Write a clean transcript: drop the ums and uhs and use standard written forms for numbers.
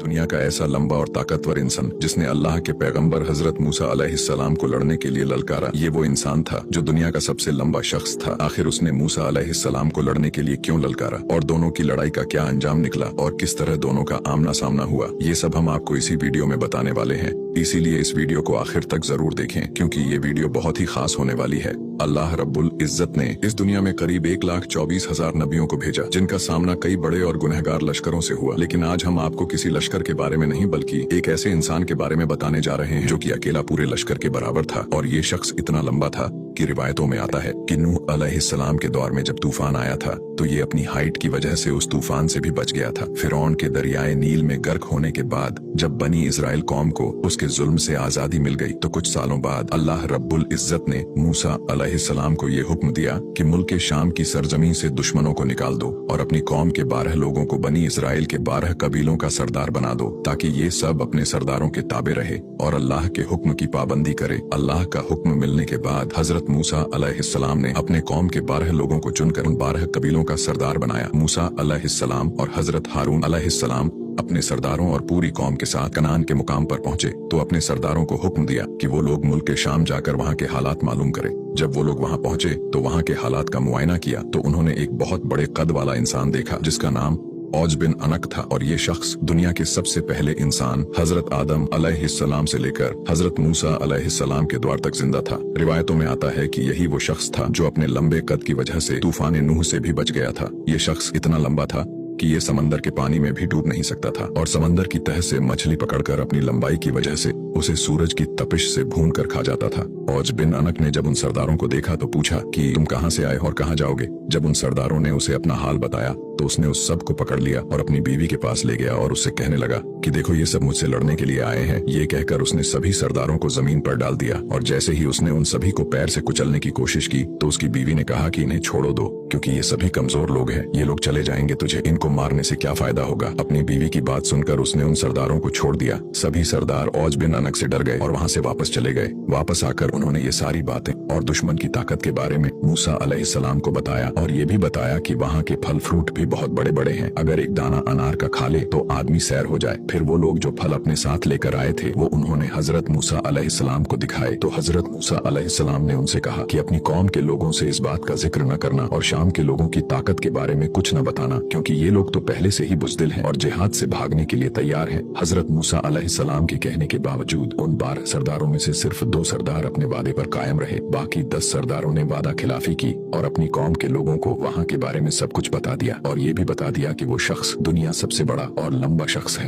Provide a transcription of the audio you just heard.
दुनिया का ऐसा लंबा और ताकतवर इंसान जिसने अल्लाह के पैगंबर हजरत मूसा अलैहिस्सलाम को लड़ने के लिए ललकारा। ये वो इंसान था जो दुनिया का सबसे लंबा शख्स था। आखिर उसने मूसा अलैहिस्सलाम को लड़ने के लिए क्यों ललकारा और दोनों की लड़ाई का क्या अंजाम निकला और किस तरह दोनों का आमना सामना हुआ, ये सब हम आपको इसी वीडियो में बताने वाले हैं। इसीलिए इस वीडियो को आखिर तक जरूर देखें क्योंकि ये वीडियो बहुत ही खास होने वाली है। अल्लाह रब्बुल इज्जत ने इस दुनिया में करीब 1,24,000 नबियों को भेजा जिनका सामना कई बड़े और गुनहगार लश्करों से हुआ। लेकिन आज हम आपको किसी लश्कर के बारे में नहीं बल्कि एक ऐसे इंसान के बारे में बताने जा रहे हैं जो कि अकेला पूरे लश्कर के बराबर था। और ये शख्स इतना लंबा था कि रिवायतों में आता है कि नूह अलैहिस्सलाम के दौर में जब तूफान आया था तो ये अपनी हाइट की वजह से उस तूफान से भी बच गया था। फिरौन के दरियाए नील में गर्क होने के बाद जब बनी इजराइल कौम को उसके जुल्म से आजादी मिल गई तो कुछ सालों बाद अल्लाह रब्बुल इज्जत ने मूसा अलैहिस्सलाम को ये हुक्म दिया कि मुल्क शाम की सरजमीन से दुश्मनों को निकाल दो और अपनी कौम के 12 लोगों को बनी इजराइल के 12 कबीलों का सरदार बना दो ताकि ये सब अपने सरदारों के ताबे रहे और अल्लाह के हुक्म की पाबंदी करे। अल्लाह का हुक्म मिलने के बाद हजरत मूसा अलैहिस्सलाम ने अपने कौम के 12 लोगों को चुनकर उन 12 कबीलों का सरदार बनाया। मूसा अलैहिस्सलाम और हजरत हारून अलैहिस्सलाम अपने सरदारों और पूरी कौम के साथ कनान के मुकाम पर पहुंचे तो अपने सरदारों को हुक्म दिया कि वो लोग मुल्क के शाम जाकर वहां के हालात मालूम करें। जब वो लोग वहां पहुंचे तो वहां के हालात का मुआयना किया तो उन्होंने एक बहुत बड़े कद वाला इंसान देखा जिसका नाम औज बिन अनक था। और ये शख्स दुनिया के सबसे पहले इंसान हजरत आदम अलैहिस्सलाम से लेकर हजरत मूसा अलैहिस्सलाम के द्वार तक जिंदा था। रिवायतों में आता है कि यही वो शख्स था जो अपने लंबे कद की वजह से तूफान नूह से भी बच गया था। ये शख्स इतना लंबा था कि ये समंदर के पानी में भी डूब नहीं सकता था और समंदर की तह से मछली पकड़कर अपनी लंबाई की वजह से उसे सूरज की तपिश से भून कर खा जाता था। औज बिन अनक ने जब उन सरदारों को देखा तो पूछा कि तुम कहां से आए और कहां जाओगे। जब उन सरदारों ने उसे अपना हाल बताया तो उसने उस सब को पकड़ लिया और अपनी बीवी के पास ले गया और उससे कहने लगा कि देखो ये सब मुझसे लड़ने के लिए आए हैं। ये कहकर उसने सभी सरदारों को जमीन पर डाल दिया और जैसे ही उसने उन सभी को पैर से कुचलने की कोशिश की तो उसकी बीवी ने कहा कि इन्हें छोड़ो दो क्योंकि ये सभी कमजोर लोग हैं, ये लोग चले जाएंगे, तुझे इनको मारने से क्या फायदा होगा। अपनी बीवी की बात सुनकर उसने उन सरदारों को छोड़ दिया। सभी सरदार औज बिन अनक से डर गए और वहां से वापस चले गए। वापस आकर उन्होंने ये सारी बातें और दुश्मन की ताकत के बारे में मूसा अलैहिस्सलाम को बताया और ये भी बताया कि वहाँ के फल फ्रूट भी बहुत बड़े बड़े हैं, अगर एक दाना अनार का खा ले तो आदमी सैर हो जाए। फिर वो लोग जो फल अपने साथ लेकर आए थे वो उन्होंने हजरत मूसा अलैहिस्सलाम को दिखाए तो हजरत मूसा अलैहिस्सलाम ने उनसे कहा कि अपनी कौम के लोगों से इस बात का जिक्र न करना और शाम के लोगों की ताकत के बारे में कुछ न बताना क्योंकि ये लोग तो पहले से ही बुज़दिल हैं और जिहाद से भागने के लिए तैयार हैं। हजरत मूसा अलैहिस्सलाम के कहने के बावजूद उन 12 सरदारों में से सिर्फ 2 सरदार अपने वादे पर कायम रहे। बाकी 10 सरदारों ने वादा खिलाफी की और अपनी कौम के लोगों को वहाँ के बारे में सब कुछ बता दिया और ये भी बता दिया कि वो शख्स दुनिया सबसे बड़ा और लंबा शख्स है।